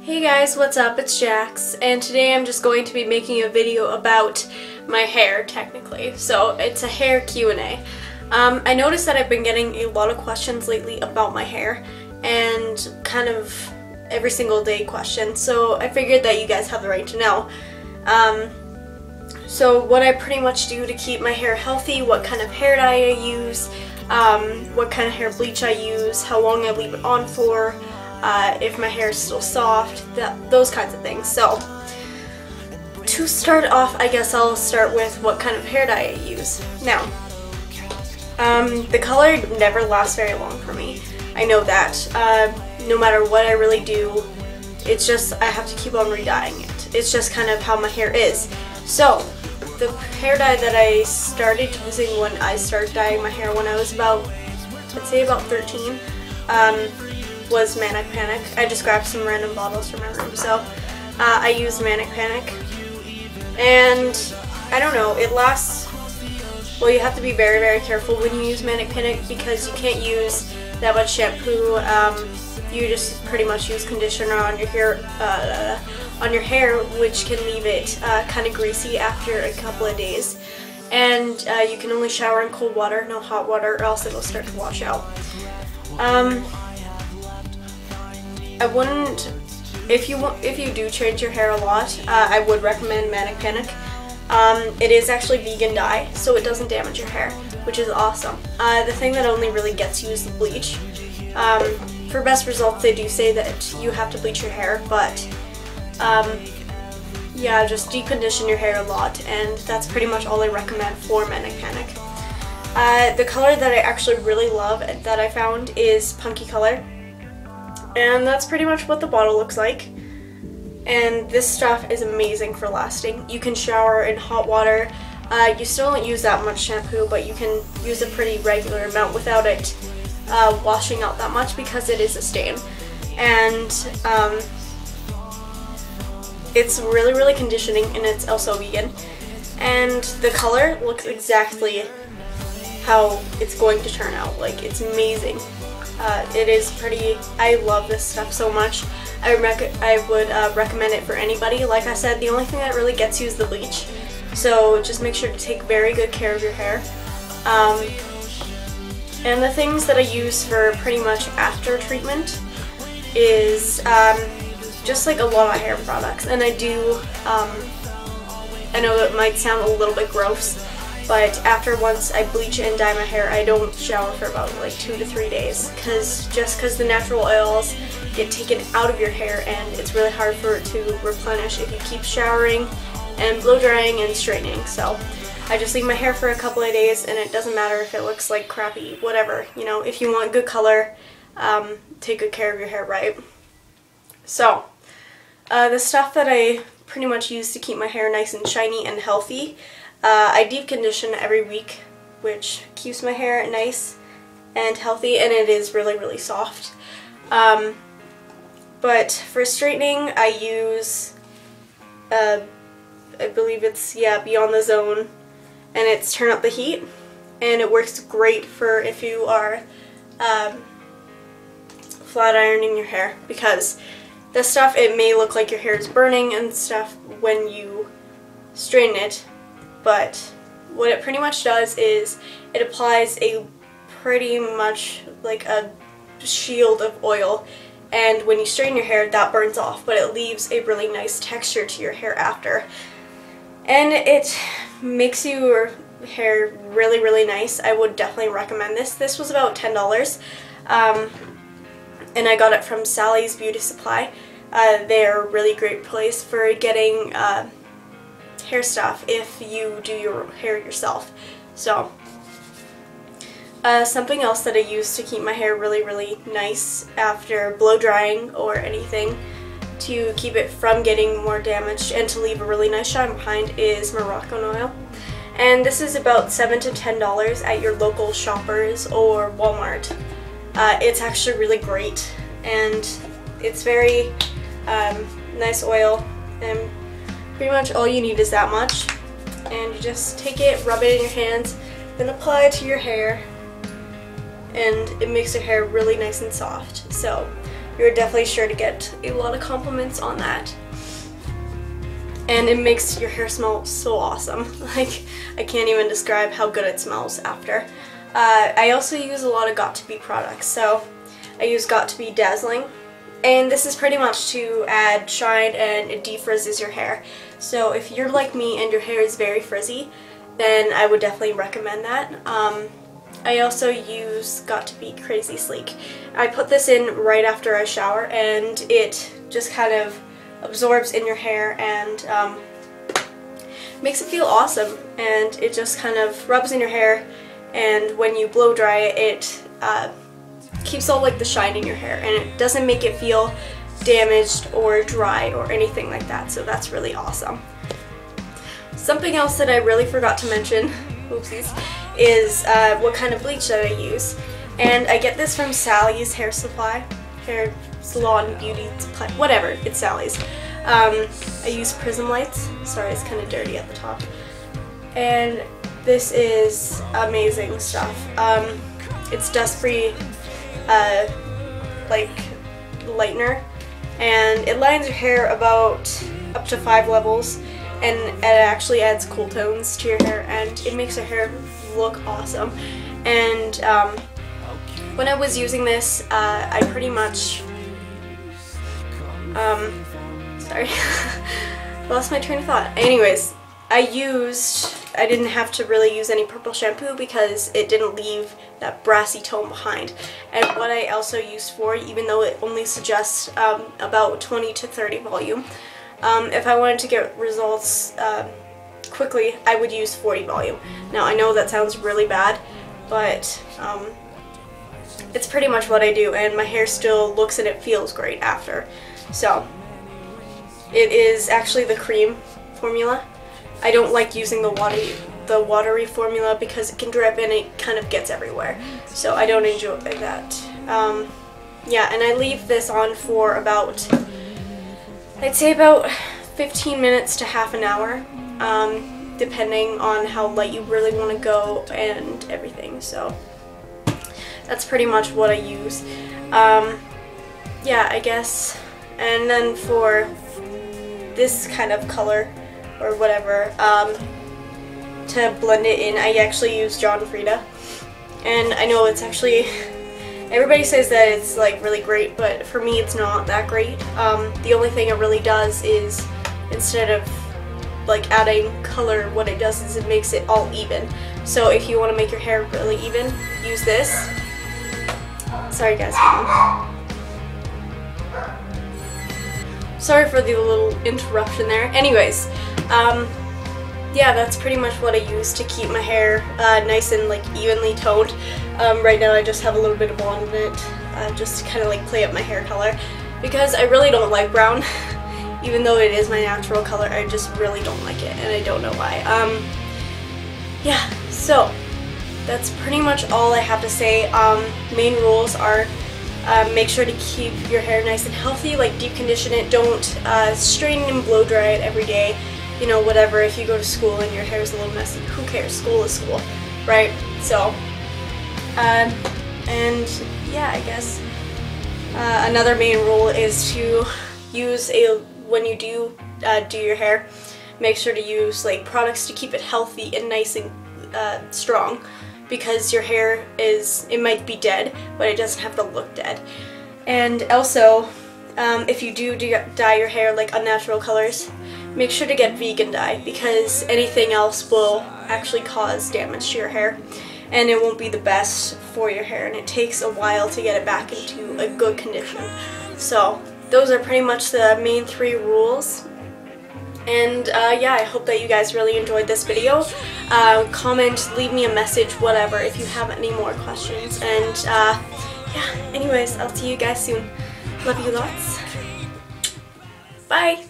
Hey guys, what's up? It's Jax, and today I'm just going to be making a video about my hair, technically. So it's a hair Q&A. I noticed that I've been getting a lot of questions lately about my hair, and kind of every single day questions, so I figured that you guys have the right to know. So what I pretty much do to keep my hair healthy, what kind of hair dye I use, what kind of hair bleach I use, how long I leave it on for, if my hair is still soft, those kinds of things. So to start off, I guess I'll start with what kind of hair dye I use. Now, the color never lasts very long for me. I know that. No matter what I really do, it's just I have to keep on re-dyeing it. It's just kind of how my hair is. So the hair dye that I started using when I started dyeing my hair when I was about, I'd say about 13, was Manic Panic. I just grabbed some random bottles from my room, so I used Manic Panic, and I don't know, it lasts. Well, you have to be very, very careful when you use Manic Panic because you can't use that much shampoo. You just pretty much use conditioner on your hair, which can leave it kind of greasy after a couple of days. And you can only shower in cold water, no hot water, or else it'll start to wash out. I wouldn't, if you do change your hair a lot, I would recommend Manic Panic. It is actually vegan dye, so it doesn't damage your hair, which is awesome. The thing that only really gets you is the bleach. For best results, they do say that you have to bleach your hair, but yeah, just decondition your hair a lot, and that's pretty much all I recommend for Manic Panic. The color that I actually really love that I found is Punky Color. And that's pretty much what the bottle looks like. And this stuff is amazing for lasting. You can shower in hot water. You still don't use that much shampoo, but you can use a pretty regular amount without it washing out that much because it is a stain. And it's really, really conditioning, and it's also vegan. And the color looks exactly how it's going to turn out. Like, it's amazing. It is pretty. I love this stuff so much. I would recommend it for anybody. Like I said, the only thing that really gets you is the bleach. So just make sure to take very good care of your hair. And the things that I use for pretty much after treatment is just like a lot of hair products. And I do, I know it might sound a little bit gross, but once I bleach and dye my hair, I don't shower for about like 2 to 3 days, because the natural oils get taken out of your hair, and it's really hard for it to replenish if you keep showering and blow drying and straightening. So I just leave my hair for a couple of days, and it doesn't matter if it looks like crappy, whatever. You know, if you want good color, take good care of your hair, right? So the stuff that I pretty much use to keep my hair nice and shiny and healthy, I deep condition every week, which keeps my hair nice and healthy, and it is really, really soft. But for straightening, I use, I believe it's, Beyond the Zone, and it's Turn Up the Heat, and it works great for if you are flat ironing your hair, because this stuff, it may look like your hair is burning and stuff when you straighten it. But what it pretty much does is it applies a pretty much like a shield of oil, and when you straighten your hair, that burns off, but it leaves a really nice texture to your hair after. And it makes your hair really, really nice. I would definitely recommend this. This was about $10, and I got it from Sally's Beauty Supply. They're a really great place for getting hair stuff if you do your hair yourself. So something else that I use to keep my hair really, really nice after blow drying or anything, to keep it from getting more damaged and to leave a really nice shine behind, is Moroccan oil. And this is about $7 to $10 at your local Shoppers or Walmart. It's actually really great, and it's very nice oil, and pretty much all you need is that much, and you just take it, rub it in your hands, then apply it to your hair, and it makes your hair really nice and soft. So you're definitely sure to get a lot of compliments on that. And it makes your hair smell so awesome. Like, I can't even describe how good it smells after. I also use a lot of Got To Be products. So I use Got To Be Dazzling. And this is pretty much to add shine, and it defrizzes your hair. So if you're like me and your hair is very frizzy, then I would definitely recommend that. I also use Got To Be Crazy Sleek. I put this in right after I shower, and it just kind of absorbs in your hair and makes it feel awesome. And it just kind of rubs in your hair, and when you blow dry it, keeps all like the shine in your hair, and it doesn't make it feel damaged or dry or anything like that, so that's really awesome. Something else that I really forgot to mention, oopsies, is what kind of bleach that I use. And I get this from Sally's Hair Supply, Hair Salon, Beauty Supply, whatever, it's Sally's. I use Prism Lights. Sorry, it's kind of dirty at the top. And this is amazing stuff. It's dust-free like lightener, and it lightens your hair about up to 5 levels, and it actually adds cool tones to your hair, and it makes your hair look awesome. And when I was using this, I pretty much sorry lost my train of thought. Anyways, I didn't have to really use any purple shampoo because it didn't leave that brassy tone behind. And what I also use for, even though it only suggests about 20 to 30 volume, if I wanted to get results quickly, I would use 40 volume. Now I know that sounds really bad, but it's pretty much what I do, and my hair still looks and it feels great after. So it is actually the cream formula. I don't like using the watery formula because it can drip and it kind of gets everywhere, so I don't enjoy that. Yeah, and I leave this on for about, I'd say about 15 minutes to half an hour, depending on how light you really want to go and everything. So that's pretty much what I use. Yeah, I guess. And then for this kind of color or whatever, to blend it in, I actually use John Frieda. And I know it's actually, everybody says that it's like really great, but for me it's not that great. The only thing it really does is, instead of like adding color, what it does is it makes it all even. So if you want to make your hair really even, use this. Sorry guys. Sorry for the little interruption there. Anyways, yeah, that's pretty much what I use to keep my hair nice and like evenly toned. Right now I just have a little bit of blonde in it, just to kind of like play up my hair color, because I really don't like brown. Even though it is my natural color, I just really don't like it, and I don't know why. Yeah, so that's pretty much all I have to say. Main rules are, make sure to keep your hair nice and healthy, like deep condition it, don't straighten and blow dry it every day. You know, whatever, if you go to school and your hair is a little messy, who cares? School is school, right? So, and yeah, I guess another main rule is to use when you do your hair, make sure to use like products to keep it healthy and nice and strong, because your hair it might be dead, but it doesn't have to look dead. And also, if you do dye your hair like unnatural colors, make sure to get vegan dye, because anything else will actually cause damage to your hair, and it won't be the best for your hair, and it takes a while to get it back into a good condition. So those are pretty much the main 3 rules. And yeah, I hope that you guys really enjoyed this video. Comment, leave me a message, whatever, if you have any more questions. And yeah, anyways, I'll see you guys soon. Love you lots. Bye!